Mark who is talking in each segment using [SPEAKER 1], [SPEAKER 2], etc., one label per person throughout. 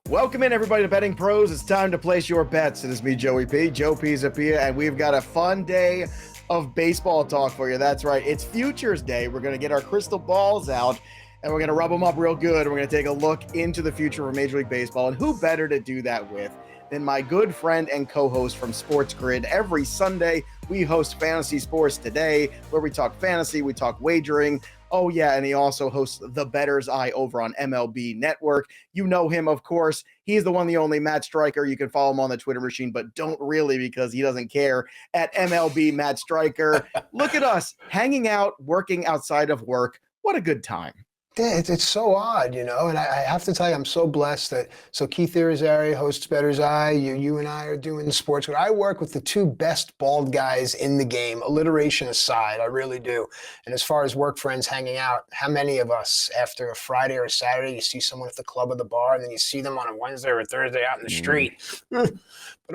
[SPEAKER 1] Welcome in, everybody, to Betting Pros. It's time to place your bets. It is me, Joey P, Joe Pizzapia, and we've got a fun day of baseball talk for you. That's right. It's Futures Day. We're going to get our crystal balls out, and we're going to rub them up real good. We're going to take a look into the future of Major League Baseball, and who better to do that with than my good friend and co-host from Sports Grid. Every Sunday, we host Fantasy Sports Today, where we talk fantasy, we talk wagering. Oh, yeah, and he also hosts The Bettor's Eye over on MLB Network. You know him, of course. He's the one, the only Matt Stryker. You can follow him on the Twitter machine, but don't really because he doesn't care, at MLB Matt Stryker. Look at us, hanging out, working outside of work. What a good time.
[SPEAKER 2] Yeah, it's so odd, and I have to tell you, I'm so blessed that, Keith Irizarry hosts Bettor's Eye, you and I are doing sports. But I work with the two best bald guys in the game, alliteration aside, I really do. And as far as work friends hanging out, how many of us, after a Friday or a Saturday, you see someone at the club or the bar, and then you see them on a Wednesday or a Thursday out in the street? But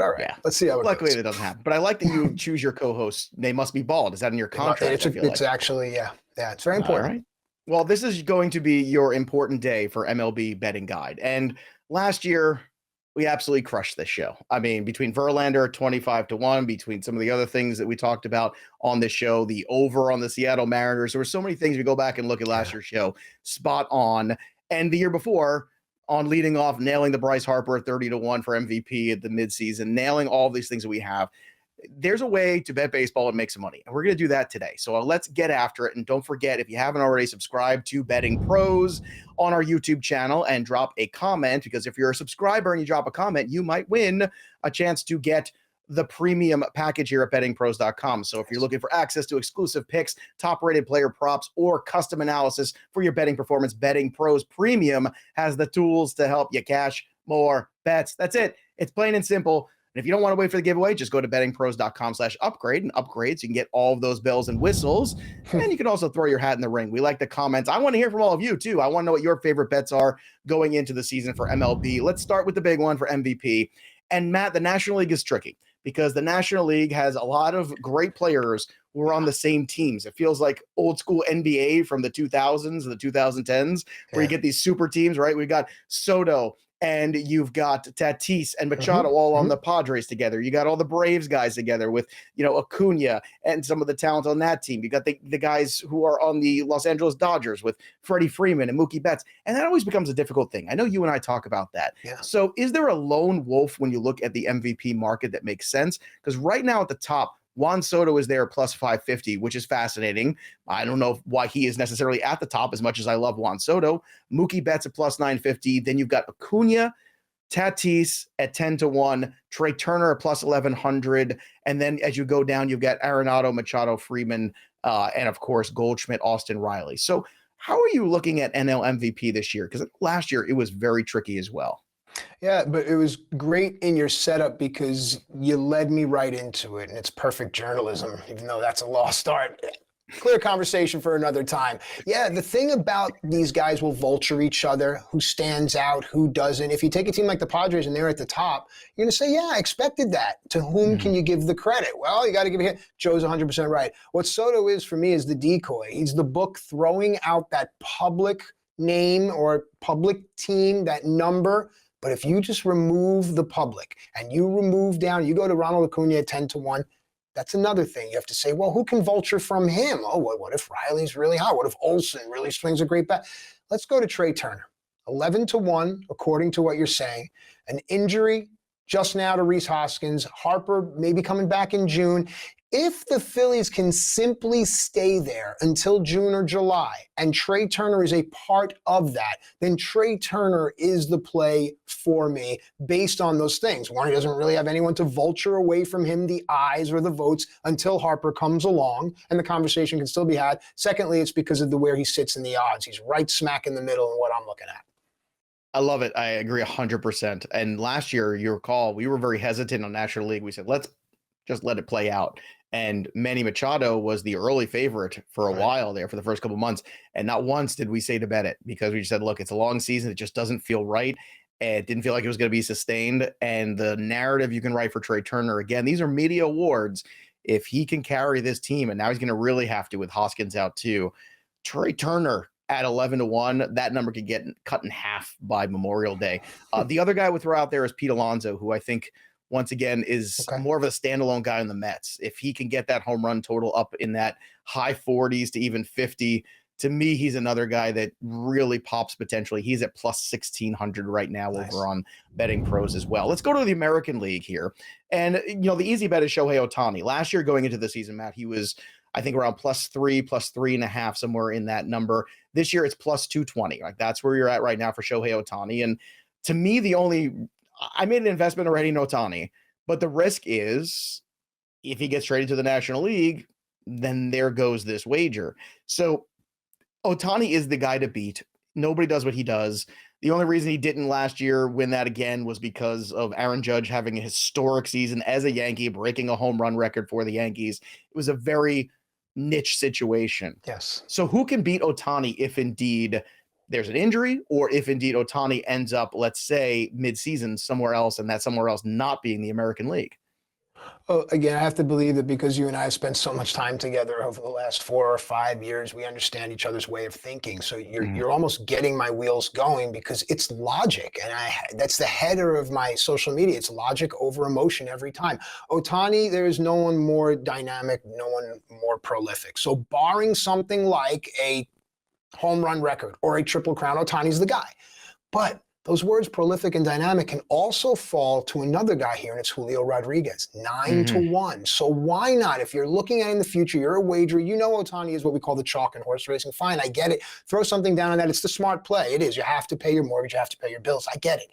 [SPEAKER 2] all right, Let's see how it
[SPEAKER 1] Luckily,
[SPEAKER 2] goes.
[SPEAKER 1] it doesn't happen. But I like that you choose your co-hosts. They must be bald. Is that in your contract?
[SPEAKER 2] It's actually, yeah, it's very important.
[SPEAKER 1] All right. Well, this is going to be your important day for MLB Betting Guide. And last year, we absolutely crushed this show. I mean, between Verlander 25-1, between some of the other things that we talked about on this show, the over on the Seattle Mariners, there were so many things. We go back and look at last year's show, spot on. And the year before, on leading off, nailing the Bryce Harper 30-1 for MVP at the midseason, nailing all these things that we have. There's a way to bet baseball and make some money, and we're going to do that today. So let's get after it. And don't forget, if you haven't already, subscribe to Betting Pros on our YouTube channel and drop a comment, because if you're a subscriber and you drop a comment, you might win a chance to get the premium package here at bettingpros.com. So if you're looking for access to exclusive picks, top-rated player props, or custom analysis for your betting performance, Betting Pros Premium has the tools to help you cash more bets. That's it. It's plain and simple. And if you don't want to wait for the giveaway, just go to bettingpros.com/upgrade and upgrade so you can get all of those bells and whistles. And you can also throw your hat in the ring. We like the comments. I want to hear from all of you, too. I want to know what your favorite bets are going into the season for MLB. Let's start with the big one for MVP. And, Matt, the National League is tricky because the National League has a lot of great players who are on the same teams. It feels like old school NBA from the 2000s and the 2010s where you get these super teams, right? We've got Soto, and you've got Tatis and Machado all on the Padres together. You got all the Braves guys together with, Acuna and some of the talent on that team. You got the guys who are on the Los Angeles Dodgers with Freddie Freeman and Mookie Betts. And that always becomes a difficult thing. I know you and I talk about that.
[SPEAKER 2] Yeah.
[SPEAKER 1] So is there a lone wolf when you look at the MVP market that makes sense? Because right now at the top, Juan Soto is there plus 550, which is fascinating. I don't know why he is necessarily at the top as much as I love Juan Soto. Mookie Betts at plus 950. Then you've got Acuna, Tatis at 10-1, Trey Turner at plus 1100. And then as you go down, you've got Arenado, Machado, Freeman, and of course, Goldschmidt, Austin Riley. So how are you looking at NL MVP this year? Because last year it was very tricky as well.
[SPEAKER 2] Yeah, but it was great in your setup because you led me right into it, and it's perfect journalism, even though that's a lost art. Clear conversation for another time. Yeah, the thing about these guys will vulture each other, who stands out, who doesn't. If you take a team like the Padres and they're at the top, you're going to say, yeah, I expected that. To whom can you give the credit? Well, you got to give it. Joe's 100% right. What Soto is for me is the decoy. He's the book throwing out that public name or public team, that number. But if you just remove the public and you remove down, you go to Ronald Acuna at 10-1, that's another thing. You have to say, well, who can vulture from him? Oh, what if Riley's really hot? What if Olsen really swings a great bat? Let's go to Trey Turner. 11-1, according to what you're saying. An injury just now to Rhys Hoskins. Harper maybe coming back in June. If the Phillies can simply stay there until June or July, and Trey Turner is a part of that, then Trey Turner is the play for me based on those things. One, he doesn't really have anyone to vulture away from him the eyes or the votes until Harper comes along, and the conversation can still be had. Secondly, it's because of where he sits in the odds. He's right smack in the middle in what I'm looking at.
[SPEAKER 1] I love it. I agree 100%. And last year, you recall, we were very hesitant on National League. We said, let's just let it play out. And Manny Machado was the early favorite for a while there for the first couple of months. And not once did we say to bet it because we just said, look, it's a long season. It just doesn't feel right. It didn't feel like it was going to be sustained. And the narrative you can write for Trey Turner, again, these are media awards. If he can carry this team, and now he's going to really have to with Hoskins out too. Trey Turner at 11-1, that number could get cut in half by Memorial Day. The other guy I would throw out there is Pete Alonso, who I think once again is
[SPEAKER 2] Okay.
[SPEAKER 1] more of a standalone guy on the Mets. If he can get that home run total up in that high 40s to even 50, to me, he's another guy that really pops potentially. He's at plus 1,600 right now over on BettingPros as well. Let's go to the American League here. And, the easy bet is Shohei Ohtani. Last year going into the season, Matt, he was, I think, around plus 3.5, somewhere in that number. This year it's plus 220. Like, that's where you're at right now for Shohei Ohtani. And to me, I made an investment already in Ohtani, but the risk is if he gets traded to the National League, then there goes this wager. So Ohtani is the guy to beat. Nobody does what he does. The only reason he didn't last year win that again was because of Aaron Judge having a historic season as a Yankee, breaking a home run record for the Yankees. It was a very niche situation.
[SPEAKER 2] Yes.
[SPEAKER 1] So who can beat Ohtani if indeed there's an injury, or if indeed Ohtani ends up, let's say, midseason somewhere else, and that somewhere else not being the American League?
[SPEAKER 2] Well, again, I have to believe that because you and I have spent so much time together over the last 4 or 5 years, we understand each other's way of thinking. So you're almost getting my wheels going because it's logic. And that's the header of my social media. It's logic over emotion every time. Ohtani, there is no one more dynamic, no one more prolific. So barring something like a home run record or a triple crown, Ohtani's the guy. But those words, prolific and dynamic, can also fall to another guy here, and it's Julio Rodriguez, 9-1. So why not? If you're looking at in the future, you're a wagerer, Ohtani is what we call the chalk in horse racing. Fine, I get it. Throw something down on that. It's the smart play. It is. You have to pay your mortgage. You have to pay your bills. I get it.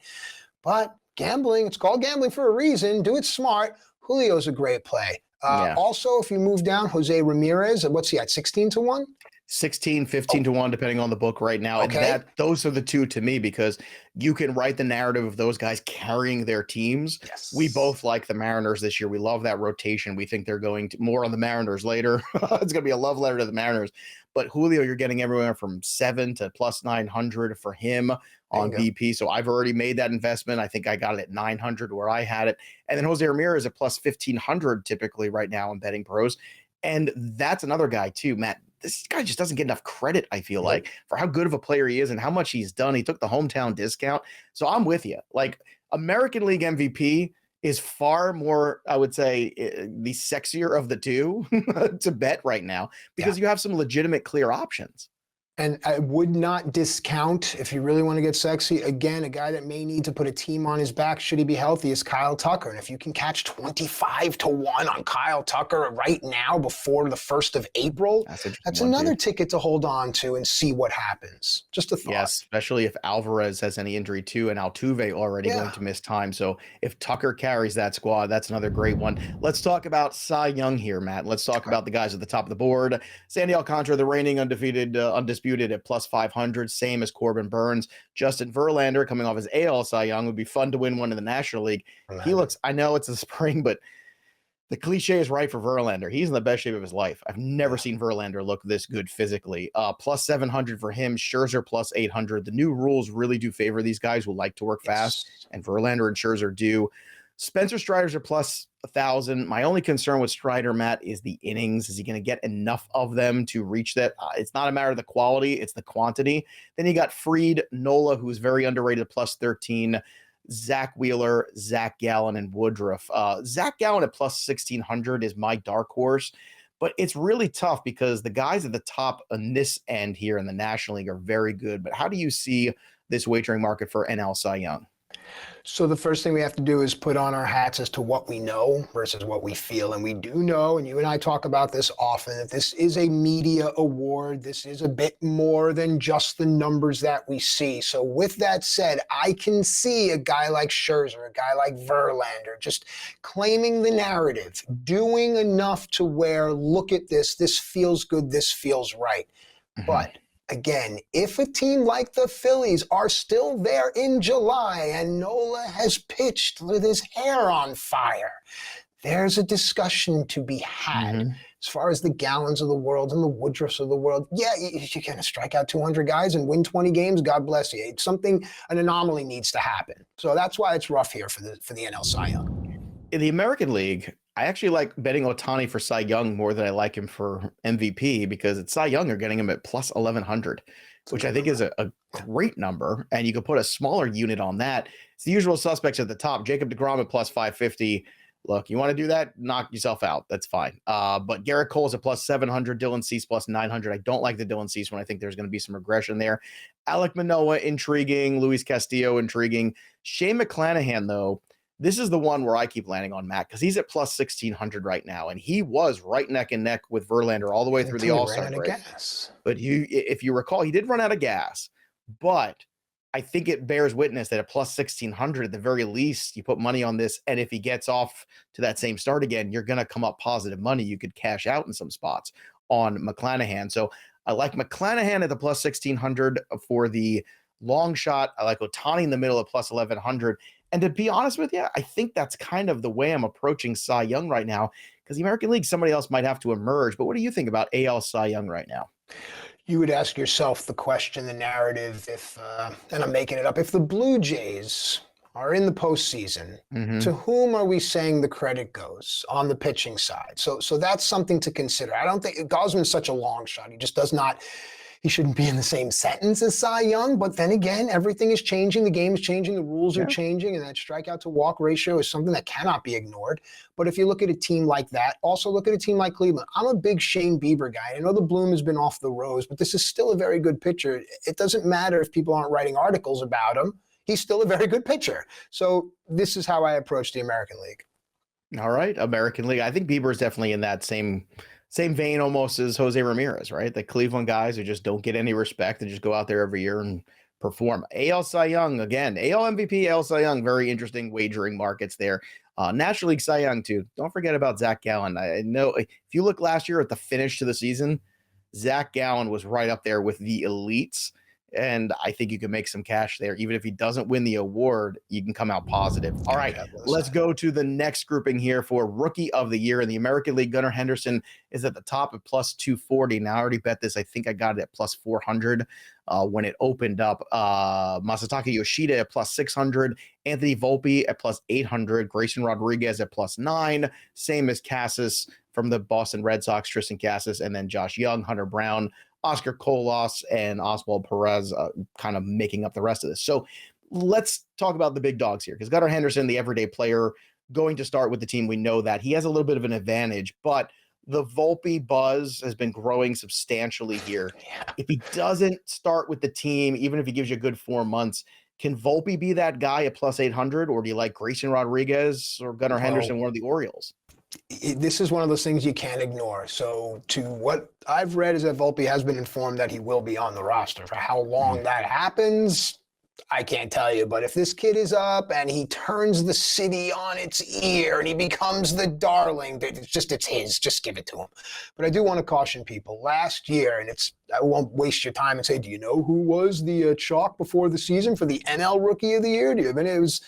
[SPEAKER 2] But gambling, it's called gambling for a reason. Do it smart. Julio's a great play. Also, if you move down, Jose Ramirez, what's he at, 16-1?
[SPEAKER 1] 16, 15-1, depending on the book right now.
[SPEAKER 2] Okay.
[SPEAKER 1] And those are the two to me, because you can write the narrative of those guys carrying their teams.
[SPEAKER 2] Yes.
[SPEAKER 1] We both like the Mariners this year. We love that rotation. We think they're going to more on the Mariners later. It's going to be a love letter to the Mariners. But Julio, you're getting everywhere from 7 to plus 900 for him on BP. So I've already made that investment. I think I got it at 900 where I had it. And then Jose Ramirez at plus 1,500 typically right now in BettingPros. And that's another guy too, Matt. This guy just doesn't get enough credit, I feel like, for how good of a player he is and how much he's done. He took the hometown discount. So I'm with you. Like, American League MVP is far more, I would say, the sexier of the two to bet right now, because you have some legitimate, clear options.
[SPEAKER 2] And I would not discount, if you really want to get sexy, again, a guy that may need to put a team on his back should he be healthy is Kyle Tucker. And if you can catch 25-1 on Kyle Tucker right now before the 1st of April, that's another ticket to hold on to and see what happens. Just a thought.
[SPEAKER 1] Yes, especially if Alvarez has any injury too, and Altuve already going to miss time. So if Tucker carries that squad, that's another great one. Let's talk about Cy Young here, Matt. Let's talk about the guys at the top of the board. Sandy Alcantara, the reigning undisputed at plus 500, same as Corbin Burns. Justin Verlander, coming off his AL Cy Young, would be fun to win one in the National League. He looks, I know it's the spring, but the cliche is right for Verlander. He's in the best shape of his life. I've never seen Verlander look this good physically. Plus 700 for him, Scherzer plus 800. The new rules really do favor these guys who like to work fast, and Verlander and Scherzer do. Spencer Strider's are plus 1,000. My only concern with Strider, Matt, is the innings. Is he going to get enough of them to reach that? It's not a matter of the quality, it's the quantity. Then you got Fried, Nola, who's very underrated, plus 13. Zach Wheeler, Zach Gallen, and Woodruff. Zach Gallen at plus 1,600 is my dark horse, but it's really tough because the guys at the top on this end here in the National League are very good. But how do you see this wagering market for NL Cy Young?
[SPEAKER 2] So the first thing we have to do is put on our hats as to what we know versus what we feel. And we do know, and you and I talk about this often, that this is a media award. This is a bit more than just the numbers that we see. So with that said, I can see a guy like Scherzer, a guy like Verlander, just claiming the narrative, doing enough to where, look at this feels good, this feels right. But again, if a team like the Phillies are still there in July and Nola has pitched with his hair on fire, there's a discussion to be had. As far as the Gallons of the world and the Woodruffs of the world, yeah, you're going to strike out 200 guys and win 20 games, God bless you. It's something, an anomaly needs to happen. So that's why it's rough here for the NL Cy Young.
[SPEAKER 1] In the American League, I actually like betting Ohtani for Cy Young more than I like him for MVP, because it's Cy Young are getting him at plus 1,100. which I think is a great number. And you could put a smaller unit on that. It's the usual suspects at the top. Jacob deGrom at plus 550. Look, you want to do that? Knock yourself out. That's fine. But Garrett Cole's at plus 700. Dylan Cease plus 900. I don't like the Dylan Cease one. I think there's going to be some regression there. Alek Manoah, intriguing. Luis Castillo, intriguing. Shane McClanahan, though, this is the one where I keep landing on Matt because he's at plus 1,600 right now. And he was right neck and neck with Verlander all the way through the All-Star break. But if you recall, he did run out of gas. But I think it bears witness that at plus 1,600, at the very least, you put money on this. And if he gets off to that same start again, you're going to come up positive money. You could cash out in some spots on McClanahan. So I like McClanahan at the plus 1,600 for the long shot. I like Ohtani in the middle at plus 1,100. And to be honest with you, I think that's kind of the way I'm approaching Cy Young right now because the American League, somebody else might have to emerge. But what do you think about AL Cy Young right now?
[SPEAKER 2] You would ask yourself the question, the narrative, if, and I'm making it up, if the Blue Jays are in the postseason, to whom are we saying the credit goes on the pitching side? So that's something to consider. I don't think Gosman's such a long shot. He just does not, he shouldn't be in the same sentence as Cy Young. But then again, everything is changing. The game is changing. The rules are changing. And that strikeout to walk ratio is something that cannot be ignored. But if you look at a team like that, also look at a team like Cleveland. I'm a big Shane Bieber guy. I know the bloom has been off the rose, but this is still a very good pitcher. It doesn't matter if people aren't writing articles about him. He's still a very good pitcher. So this is how I approach the American League.
[SPEAKER 1] All right, American League. I think Bieber is definitely in that same vein almost as Jose Ramirez, right? The Cleveland guys who just don't get any respect and just go out there every year and perform. AL Cy Young, again, AL MVP, AL Cy Young, very interesting wagering markets there. National League Cy Young, too. Don't forget about Zach Gallen. I know if you look last year at the finish to the season, Zach Gallen was right up there with the elites. And I think you can make some cash there. Even if he doesn't win the award, you can come out positive. All right, let's go to the next grouping here for Rookie of the Year. In the American League, Gunnar Henderson is at the top at plus 240. Now, I already bet this. I think I got it at plus 400 when it opened up. Masataka Yoshida at plus 600. Anthony Volpe at plus 800. Grayson Rodriguez at plus 9. Same as Cassis from the Boston Red Sox, Tristan Cassis, and then Josh Young, Hunter Brown, Oscar Colas, and Oswald Perez kind of making up the rest of this. So let's talk about the big dogs here because Gunnar Henderson, the everyday player, going to start with the team. We know that he has a little bit of an advantage, but the Volpe buzz has been growing substantially here. If he doesn't start with the team, even if he gives you a good 4 months, can Volpe be that guy at plus 800, or do you like Grayson Rodriguez or Gunnar Henderson, one of the Orioles?
[SPEAKER 2] This is one of those things you can't ignore. So to what I've read is that Volpe has been informed that he will be on the roster. For how long that happens, I can't tell you. But if this kid is up and he turns the city on its ear and he becomes the darling, it's his. Just give it to him. But I do want to caution people. Last year, and I won't waste your time and say, do you know who was the chalk before the season for the NL Rookie of the Year? Do you have any? It was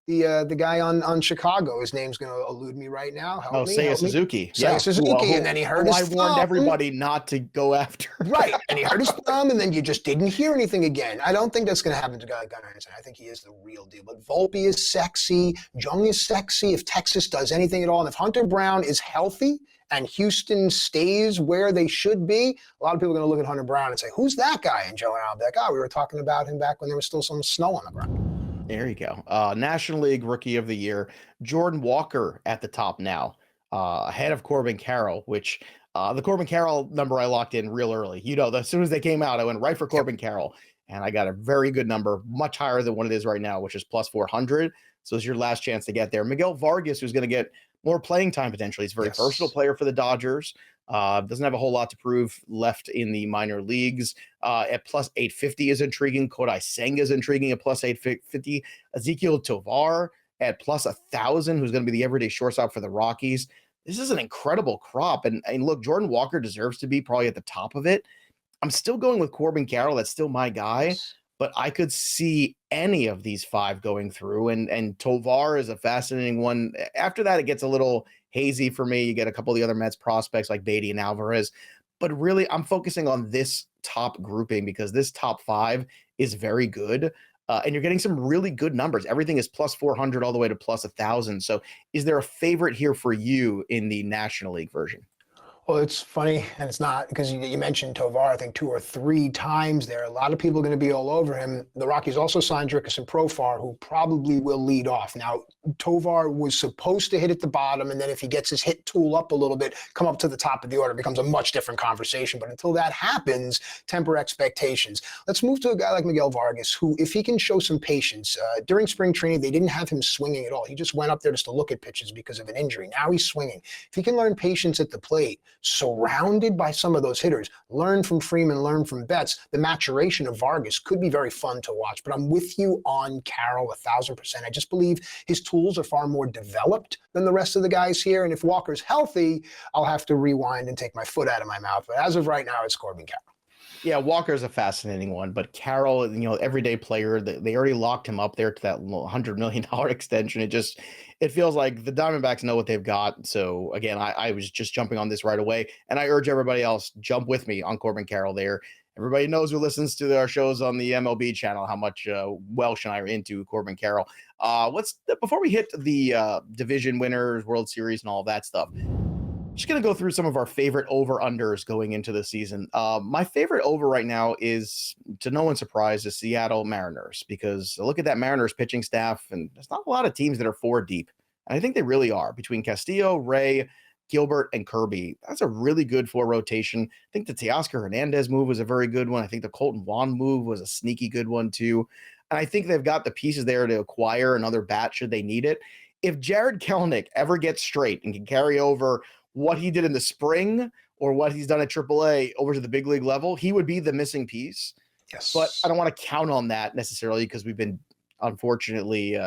[SPEAKER 2] the guy on Chicago. His name's going to elude me right now.
[SPEAKER 1] Seiya Suzuki.
[SPEAKER 2] Seiya Suzuki, and then he hurt his thumb.
[SPEAKER 1] I warned everybody not to go after.
[SPEAKER 2] Right, and he hurt his thumb, and then you just didn't hear anything again. I don't think that's going to happen to Gunnar Henderson. I think he is the real deal. But Volpe is sexy. Jung is sexy. If Texas does anything at all, and if Hunter Brown is healthy and Houston stays where they should be, a lot of people are going to look at Hunter Brown and say, who's that guy? And Joe and I'll be like, we were talking about him back when there was still some snow on the ground.
[SPEAKER 1] There you go. National League Rookie of the Year, Jordan Walker at the top now, ahead of Corbin Carroll, which the Corbin Carroll number I locked in real early. As soon as they came out, I went right for Corbin Carroll, and I got a very good number, much higher than what it is right now, which is plus 400. So it's your last chance to get there. Miguel Vargas, who's going to get more playing time potentially. He's a very versatile player for the Dodgers. Doesn't have a whole lot to prove left in the minor leagues. At plus 850 is intriguing. Kodai Senga is intriguing at plus 850. Ezekiel Tovar at plus 1,000, who's going to be the everyday shortstop for the Rockies. This is an incredible crop. And look, Jordan Walker deserves to be probably at the top of it. I'm still going with Corbin Carroll. That's still my guy. But I could see any of these five going through. And Tovar is a fascinating one. After that, it gets a little hazy for me. You get a couple of the other Mets prospects like Beatty and Alvarez. But really, I'm focusing on this top grouping because this top five is very good. And you're getting some really good numbers. Everything is plus 400 all the way to plus 1,000. So is there a favorite here for you in the National League version?
[SPEAKER 2] Well, it's funny, and it's not because you mentioned Tovar, I think 2 or 3 times there. A lot of people are going to be all over him. The Rockies also signed Dickerson Profar, who probably will lead off. Now, Tovar was supposed to hit at the bottom, and then if he gets his hit tool up a little bit, come up to the top of the order, it becomes a much different conversation. But until that happens, temper expectations. Let's move to a guy like Miguel Vargas, who, if he can show some patience, during spring training, they didn't have him swinging at all. He just went up there just to look at pitches because of an injury. Now he's swinging. If he can learn patience at the plate, surrounded by some of those hitters, learn from Freeman, learn from Betts, the maturation of Vargas could be very fun to watch. But I'm with you on Carroll 1,000%. I just believe his tools are far more developed than the rest of the guys here. And if Walker's healthy, I'll have to rewind and take my foot out of my mouth. But as of right now, it's Corbin Carroll.
[SPEAKER 1] Yeah, Walker's a fascinating one, but Carroll, everyday player, they already locked him up there to that $100 million extension. It feels like the Diamondbacks know what they've got. So again, I was just jumping on this right away, and I urge everybody else, jump with me on Corbin Carroll there. Everybody knows who listens to our shows on the MLB channel how much Welsh and I are into Corbin Carroll. Before we hit the division winners, World Series, and all of that stuff, just going to go through some of our favorite over-unders going into the season. My favorite over right now is, to no one's surprise, the Seattle Mariners, because look at that Mariners pitching staff, and there's not a lot of teams that are 4 deep. And I think they really are. Between Castillo, Ray, Gilbert, and Kirby, that's a really good 4 rotation. I think the Teoscar Hernandez move was a very good one. I think the Colton Wong move was a sneaky good one too. And I think they've got the pieces there to acquire another bat should they need it. If Jared Kelenic ever gets straight and can carry over what he did in the spring or what he's done at AAA over to the big league level, he would be the missing piece.
[SPEAKER 2] Yes.
[SPEAKER 1] But I don't want to count on that necessarily because we've been unfortunately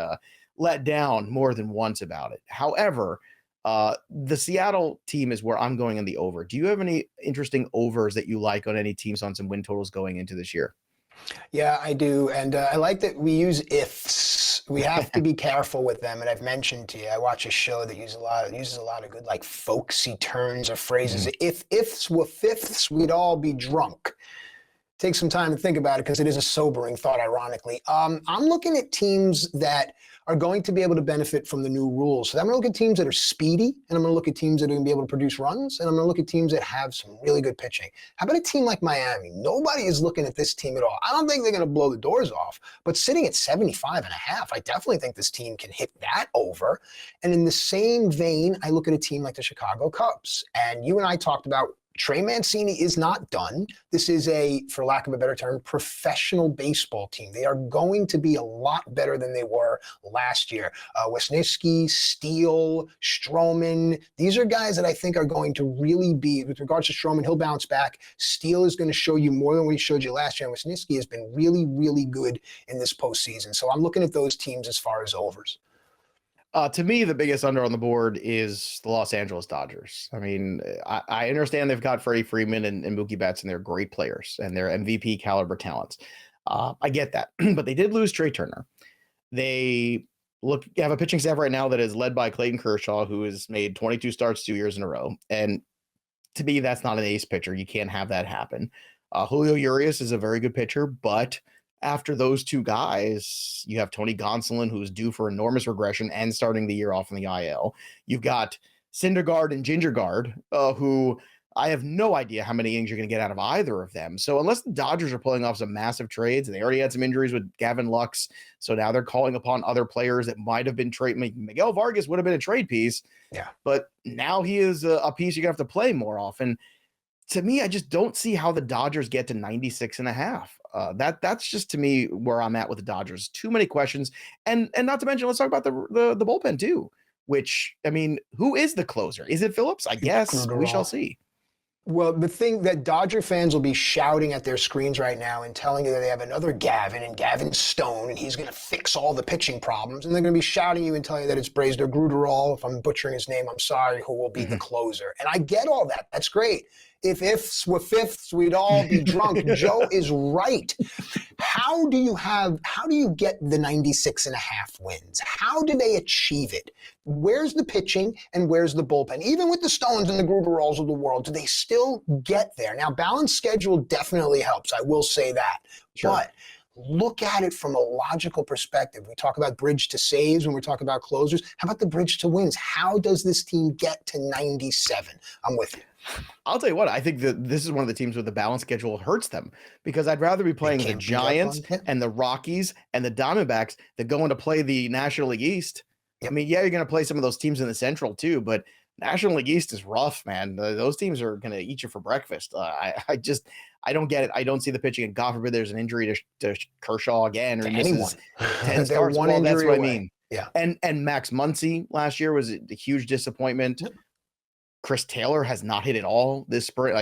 [SPEAKER 1] let down more than once about it. However, the Seattle team is where I'm going in the over. Do you have any interesting overs that you like on any teams on some win totals going into this year?
[SPEAKER 2] Yeah, I do. And I like that we use ifs. We have to be careful with them. And I've mentioned to you, I watch a show that uses a lot of good, like, folksy turns or phrases. If ifs were fifths, we'd all be drunk. Take some time to think about it because it is a sobering thought, ironically. I'm looking at teams that are going to be able to benefit from the new rules. So I'm going to look at teams that are speedy, and I'm going to look at teams that are going to be able to produce runs, and I'm going to look at teams that have some really good pitching. How about a team like Miami? Nobody is looking at this team at all. I don't think they're going to blow the doors off, but sitting at 75.5, I definitely think this team can hit that over. And in the same vein, I look at a team like the Chicago Cubs. And you and I talked about Trey Mancini is not done. This is a, for lack of a better term, professional baseball team. They are going to be a lot better than they were last year. Wisniewski, Steele, Stroman, these are guys that I think are going to really be, with regards to Stroman, he'll bounce back. Steele is going to show you more than what he showed you last year. And Wisniewski has been really, really good in this postseason. So I'm looking at those teams as far as overs.
[SPEAKER 1] To me, the biggest under on the board is the Los Angeles Dodgers. I mean, I understand they've got Freddie Freeman and Mookie Betts, and they're great players, and they're MVP caliber talents. I get that. But they did lose Trey Turner. They have a pitching staff right now that is led by Clayton Kershaw, who has made 22 starts 2 years in a row. And to me, that's not an ace pitcher. You can't have that happen. Julio Urias is a very good pitcher, but after those two guys, you have Tony Gonsolin, who's due for enormous regression and starting the year off in the IL. You've got Syndergaard and Gingergaard, who I have no idea how many innings you're going to get out of either of them. So unless the Dodgers are pulling off some massive trades, and they already had some injuries with Gavin Lux, so now they're calling upon other players that might have been trade. Miguel Vargas would have been a trade piece, but now he is a piece you're going to have to play more often. To me, I just don't see how the Dodgers get to 96.5. That's just, to me, where I'm at with the Dodgers. Too many questions. And not to mention, let's talk about the bullpen too, which, I mean, who is the closer? Is it Phillips? I guess we shall see.
[SPEAKER 2] Well, the thing that Dodger fans will be shouting at their screens right now and telling you that they have another Gavin and Gavin Stone, and he's going to fix all the pitching problems. And they're going to be shouting you and telling you that it's Brasder Gruderall, if I'm butchering his name, I'm sorry, who will be the closer. And I get all that. That's great. If ifs were fifths, we'd all be drunk. Joe is right. How do you get the 96.5 wins? How do they achieve it? Where's the pitching and where's the bullpen? Even with the Stones and the Gruderalls of the world, do they still get there? Now, balanced schedule definitely helps. I will say that. Sure. But look at it from a logical perspective. We talk about bridge to saves when we're talking about closers. How about the bridge to wins? How does this team get to 97? I'm with you.
[SPEAKER 1] I'll tell you what, I think that this is one of the teams where the balance schedule hurts them because I'd rather be playing the Giants and the Rockies and the Diamondbacks that go into play the National League East. Yep. I mean, yeah, you're going to play some of those teams in the Central too, but National League East is rough, man. Those teams are going to eat you for breakfast. I don't get it. I don't see the pitching, and God forbid there's an injury to Kershaw again or misses 10 starts.
[SPEAKER 2] One injury
[SPEAKER 1] that's what
[SPEAKER 2] away.
[SPEAKER 1] I mean.
[SPEAKER 2] Yeah.
[SPEAKER 1] And Max Muncy last year was a huge disappointment. Yep. Chris Taylor has not hit at all this spring.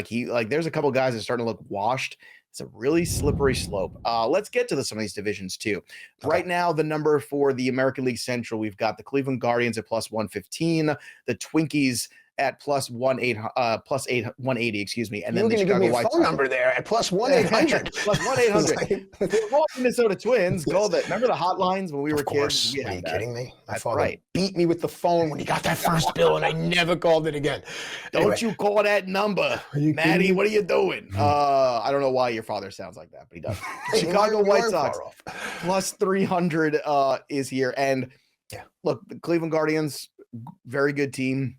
[SPEAKER 1] There's a couple guys that are starting to look washed. It's a really slippery slope. Let's get to some of these divisions too. Okay. Right now, the number for the American League Central, we've got the Cleveland Guardians at plus 115, the Twinkies at plus 180, excuse me. And then the Chicago White Sox.
[SPEAKER 2] Phone number there at plus 1-800.
[SPEAKER 1] Plus 1-800. The Minnesota Twins. Remember the hotlines when we were kids?
[SPEAKER 2] Are you kidding me? My father beat me with the phone when he got that first bill, and I never called it again.
[SPEAKER 1] Don't you call that number, Maddie? What are you doing? I don't know why your father sounds like that, but he does. Chicago White Sox plus 300 is here. And look, the Cleveland Guardians, very good team.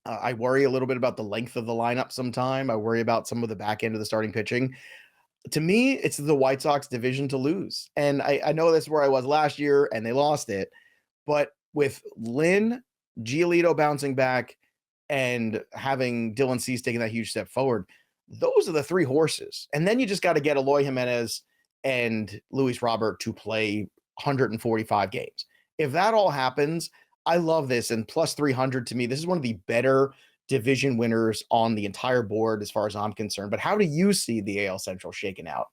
[SPEAKER 1] I worry a little bit about the length of the lineup sometime. I worry about some of the back end of the starting pitching. To me, it's the White Sox division to lose. And I know that's where I was last year, and they lost it. But with Lynn, Giolito bouncing back, and having Dylan Cease taking that huge step forward, those are the three horses. And then you just got to get Eloy Jimenez and Luis Robert to play 145 games. If that all happens, I love this. And plus 300 to me, this is one of the better division winners on the entire board as far as I'm concerned. But how do you see the AL Central shaking out?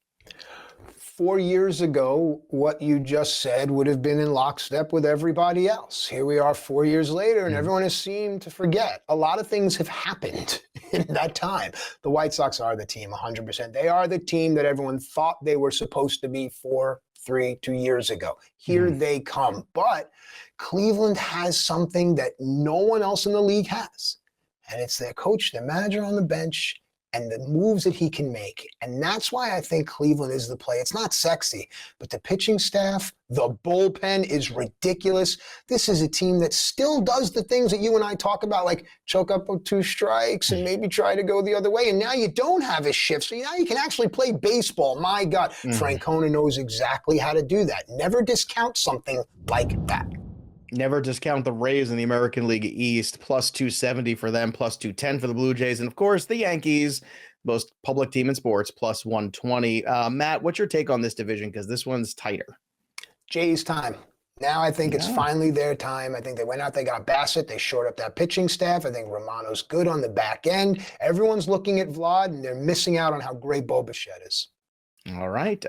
[SPEAKER 2] 4 years ago, what you just said would have been in lockstep with everybody else. Here we are 4 years later, and everyone has seemed to forget. A lot of things have happened in that time. The White Sox are the team, 100%. They are the team that everyone thought they were supposed to be 2 years ago. Here they come. But Cleveland has something that no one else in the league has. And it's their coach, their manager on the bench, and the moves that he can make. And that's why I think Cleveland is the play. It's not sexy, but the pitching staff, the bullpen is ridiculous. This is a team that still does the things that you and I talk about, like choke up with 2 strikes and maybe try to go the other way. And now you don't have a shift, so now you can actually play baseball. My God, Francona knows exactly how to do that. Never discount something like that.
[SPEAKER 1] Never discount the Rays in the American League East, plus 270 for them, plus 210 for the Blue Jays. And of course, the Yankees, most public team in sports, plus 120. Matt, what's your take on this division? Because this one's tighter.
[SPEAKER 2] Jays time. Now I think it's finally their time. I think they went out, they got Bassett, they shored up that pitching staff. I think Romano's good on the back end. Everyone's looking at Vlad, and they're missing out on how great Bo Bichette is.
[SPEAKER 1] All right.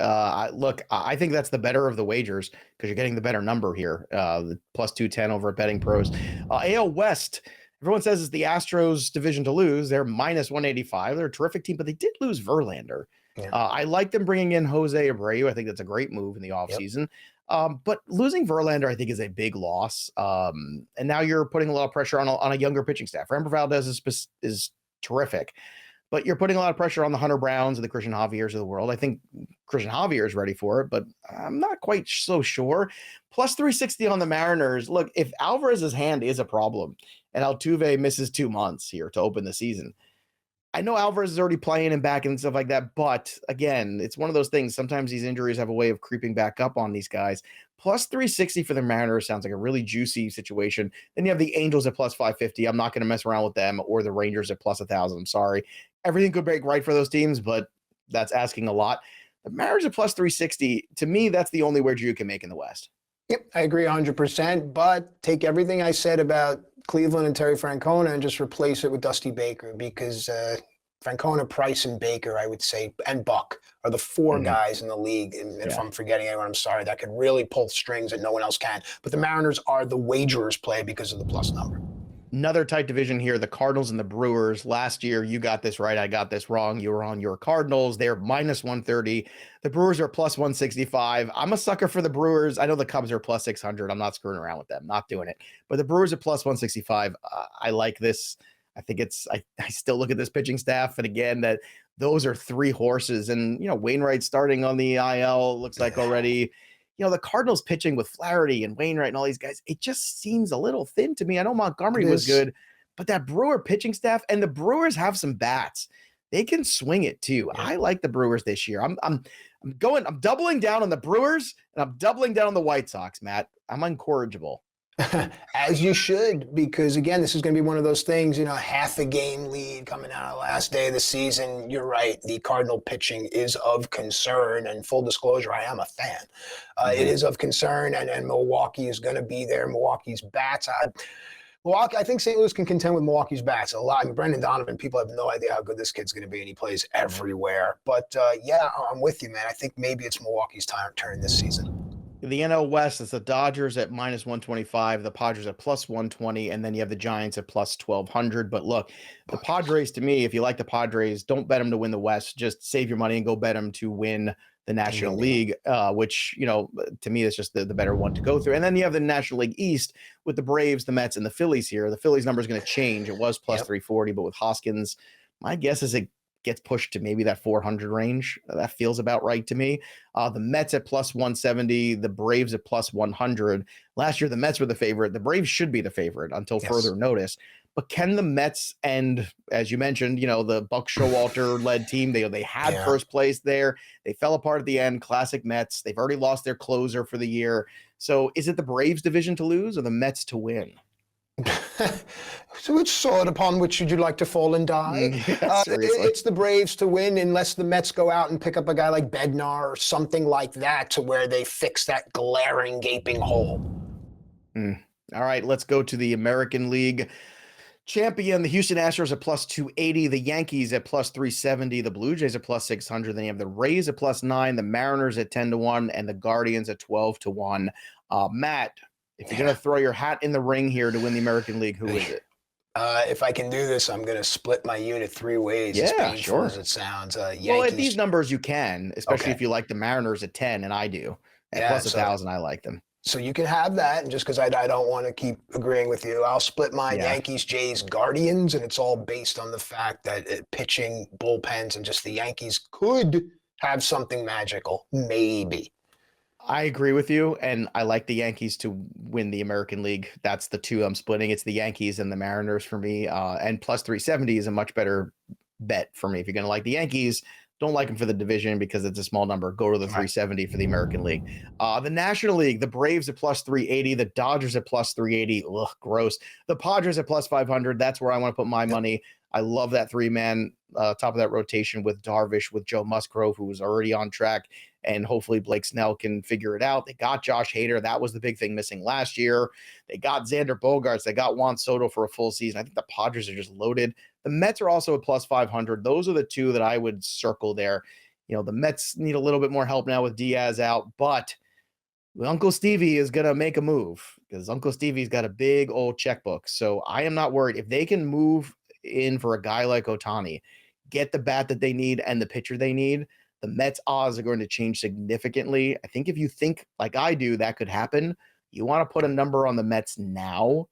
[SPEAKER 1] Look, I think that's the better of the wagers because you're getting the better number here. The plus 210 over at BettingPros. AL West, everyone says it's the Astros division to lose. They're minus 185. They're a terrific team, but they did lose Verlander. Yeah. I like them bringing in Jose Abreu. I think that's a great move in the offseason. But losing Verlander, I think, is a big loss. And now you're putting a lot of pressure on a younger pitching staff. Framber Valdez is terrific. But you're putting a lot of pressure on the Hunter Browns and the Christian Javiers of the world. I think Christian Javier is ready for it, but I'm not quite so sure. Plus 360 on the Mariners. Look, if Alvarez's hand is a problem and Altuve misses 2 months here to open the season, I know Alvarez is already playing and back and stuff like that, but again, it's one of those things. Sometimes these injuries have a way of creeping back up on these guys. Plus 360 for the Mariners sounds like a really juicy situation. Then you have the Angels at plus 550. I'm not going to mess around with them, or the Rangers at plus 1,000. I'm sorry. Everything could break right for those teams, but that's asking a lot. The Mariners at plus 360, to me, that's the only wager you can make in the West.
[SPEAKER 2] Yep, I agree 100%, but take everything I said about Cleveland and Terry Francona and just replace it with Dusty Baker, because Francona, Price, and Baker, I would say, and Buck are the 4 guys in the league. And if I'm forgetting anyone, I'm sorry, that could really pull strings that no one else can. But the Mariners are the wagerers play because of the plus number.
[SPEAKER 1] Another tight division here, the Cardinals and the Brewers. Last year, you got this right. I got this wrong. You were on your Cardinals. They're minus 130. The Brewers are plus 165. I'm a sucker for the Brewers. I know the Cubs are plus 600. I'm not screwing around with them. Not doing it. But the Brewers are plus 165. I like this. I think I still look at this pitching staff. And again, that those are three horses. And, Wainwright starting on the IL, looks like already. The Cardinals pitching with Flaherty and Wainwright and all these guys, it just seems a little thin to me. I know Montgomery was good, but that Brewer pitching staff, and the Brewers have some bats. They can swing it too.
[SPEAKER 2] Yeah.
[SPEAKER 1] I like the Brewers this year. I'm doubling down on the Brewers, and I'm doubling down on the White Sox, Matt. I'm incorrigible.
[SPEAKER 2] As you should, because again, this is going to be one of those things, half a game lead coming out of the last day of the season. You're right. The Cardinal pitching is of concern, and full disclosure, I am a fan. It is of concern, and Milwaukee is going to be there. Milwaukee's bats. I think St. Louis can contend with Milwaukee's bats a lot. And Brendan Donovan, people have no idea how good this kid's going to be, and he plays everywhere. But I'm with you, man. I think maybe it's Milwaukee's turn this season.
[SPEAKER 1] The NL West is the Dodgers at minus 125, the Padres at plus 120, and then you have the Giants at plus 1,200. But look, the Padres, to me, if you like the Padres, don't bet them to win the West. Just save your money and go bet them to win the National League, which, to me, is just the better one to go through. And then you have the National League East with the Braves, the Mets, and the Phillies here. The Phillies number is going to change. It was plus 340, but with Hoskins, my guess is it gets pushed to maybe that 400 range. That feels about right to me. The Mets at plus 170, the Braves at plus 100. Last year, the Mets were the favorite. The Braves should be the favorite until further notice. But can the Mets and, as you mentioned, the Buck Showalter-led team, they had first place there. They fell apart at the end. Classic Mets. They've already lost their closer for the year. So is it the Braves division to lose or the Mets to win?
[SPEAKER 2] So which sword upon which would you like to fall and die? It's the Braves to win unless the Mets go out and pick up a guy like Bednar or something like that to where they fix that glaring, gaping hole.
[SPEAKER 1] All right, let's go to the American League champion. The Houston Astros at plus 280, the Yankees at plus 370, the Blue Jays at plus 600. Then you have the Rays at plus 9, the Mariners at 10-1, and the Guardians at 12-1. Matt, if you're going to throw your hat in the ring here to win the American League, who is it?
[SPEAKER 2] If I can do this, I'm going to split my unit 3 ways.
[SPEAKER 1] Yeah,
[SPEAKER 2] as painful
[SPEAKER 1] sure.
[SPEAKER 2] as it sounds. Yankees.
[SPEAKER 1] Well, at these numbers, you can, especially if you like the Mariners at 10, and I do. At plus 1,000, I like them.
[SPEAKER 2] So you can have that, and just because I don't want to keep agreeing with you, I'll split mine. Yankees, Jays, Guardians, and it's all based on the fact that pitching, bullpens, and just the Yankees could have something magical, maybe.
[SPEAKER 1] I agree with you, and I like the Yankees to win the American League. That's the two I'm splitting. It's the Yankees and the Mariners for me, and plus 370 is a much better bet for me. If you're going to like the Yankees, don't like them for the division because it's a small number. Go to the 370 for the American League. The National League, the Braves at plus 380, the Dodgers at plus 380. Ugh, gross. The Padres at plus 500. That's where I want to put my money. I love that three-man top of that rotation with Darvish, with Joe Musgrove, who was already on track, and hopefully Blake Snell can figure it out. They got Josh Hader. That was the big thing missing last year. They got Xander Bogaerts. They got Juan Soto for a full season. I think the Padres are just loaded. The Mets are also at plus 500. Those are the two that I would circle there. The Mets need a little bit more help now with Diaz out, but Uncle Stevie is going to make a move because Uncle Stevie's got a big old checkbook. So I am not worried. If they can move in for a guy like Ohtani, get the bat that they need and the pitcher they need, the Mets odds are going to change significantly. I think if you think like I do, that could happen. You want to put a number on the Mets now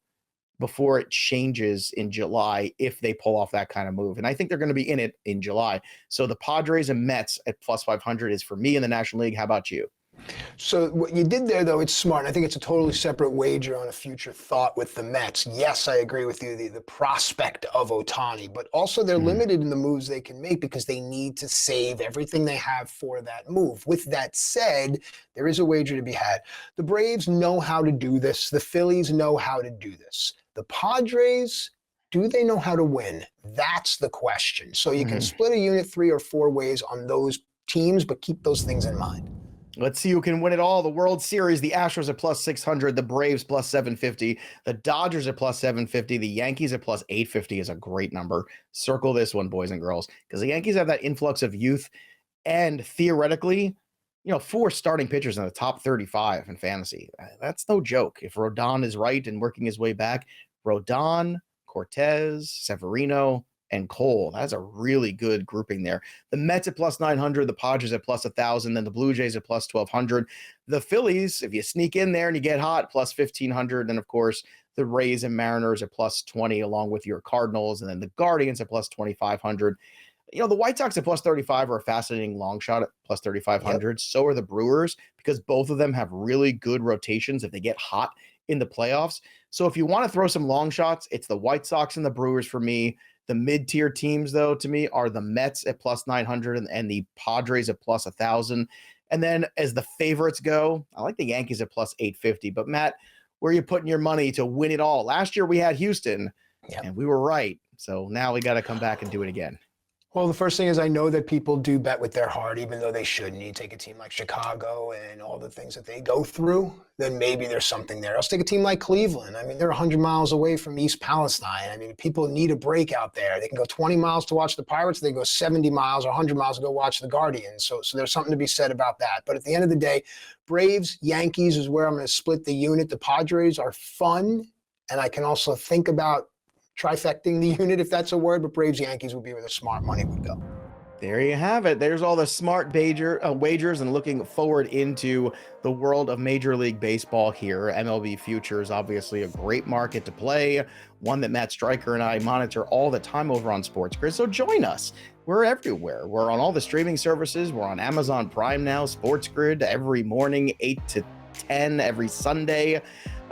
[SPEAKER 1] before it changes in July if they pull off that kind of move. And I think they're going to be in it in July. So the Padres and Mets at plus 500 is for me in the National League. How about you?
[SPEAKER 2] So what you did there, though, it's smart. I think it's a totally separate wager on a future thought with the Mets. Yes, I agree with you, the prospect of Ohtani, but also they're limited in the moves they can make because they need to save everything they have for that move. With that said, there is a wager to be had. The Braves know how to do this. The Phillies know how to do this. The Padres, do they know how to win? That's the question. So you can split a unit 3 or 4 ways on those teams, but keep those things in mind.
[SPEAKER 1] Let's see who can win it all. The World Series, the Astros at plus 600, the Braves plus 750, the Dodgers at plus 750, the Yankees at plus 850 is a great number. Circle this one, boys and girls, because the Yankees have that influx of youth and theoretically, 4 starting pitchers in the top 35 in fantasy. That's no joke. If Rodon is right and working his way back, Rodon, Cortez, Severino, and Cole. That's a really good grouping there. The Mets at plus 900, the Padres at plus 1,000, then the Blue Jays at plus 1,200. The Phillies, if you sneak in there and you get hot, plus 1,500. And of course, the Rays and Mariners at plus 20, along with your Cardinals, and then the Guardians at plus 2,500. The White Sox at plus 35 are a fascinating long shot at plus
[SPEAKER 2] Yep.
[SPEAKER 1] 3,500. So are the Brewers, because both of them have really good rotations if they get hot in the playoffs. So if you want to throw some long shots, it's the White Sox and the Brewers for me. The mid-tier teams, though, to me, are the Mets at plus 900 and the Padres at plus 1,000. And then as the favorites go, I like the Yankees at plus 850. But Matt, where are you putting your money to win it all? Last year we had Houston,
[SPEAKER 2] Yep.
[SPEAKER 1] and we were right. So now we got to come back and do it again.
[SPEAKER 2] Well, the first thing is I know that people do bet with their heart, even though they shouldn't. You take a team like Chicago and all the things that they go through, then maybe there's something there. Let's take a team like Cleveland. I mean, they're 100 miles away from East Palestine. I mean, people need a break out there. They can go 20 miles to watch the Pirates. They go 70 miles or 100 miles to go watch the Guardians. So there's something to be said about that. But at the end of the day, Braves, Yankees is where I'm going to split the unit. The Padres are fun, and I can also think about trifecting the unit, if that's a word, but Braves Yankees would be where the smart money would go.
[SPEAKER 1] There you have it. There's all the smart wagers, and looking forward into the world of Major League Baseball here. MLB futures, obviously a great market to play, one that Matt Stryker and I monitor all the time over on Sports Grid. So join us. We're everywhere. We're on all the streaming services. We're on Amazon Prime now, Sports Grid every morning, 8 to 10 every Sunday.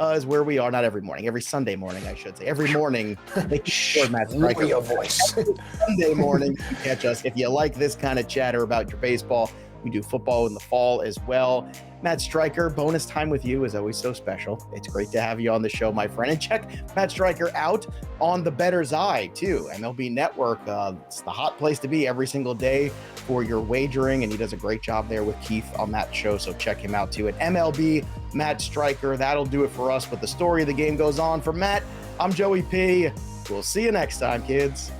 [SPEAKER 1] Is where we are. Not every morning, every Sunday morning, I should say. Every morning, make sure Matt Stryker.
[SPEAKER 2] Your voice.
[SPEAKER 1] Sunday morning, you catch us. If you like this kind of chatter about your baseball, we do football in the fall as well. Matt Stryker, bonus time with you is always so special. It's great to have you on the show, my friend. And check Matt Stryker out on the Bettor's Eye, too. MLB Network. It's the hot place to be every single day for your wagering, and he does a great job there with Keith on that show, so check him out, too, at MLB Matt Stryker. That'll do it for us, but the story of the game goes on. For Matt, I'm Joey P. We'll see you next time, kids.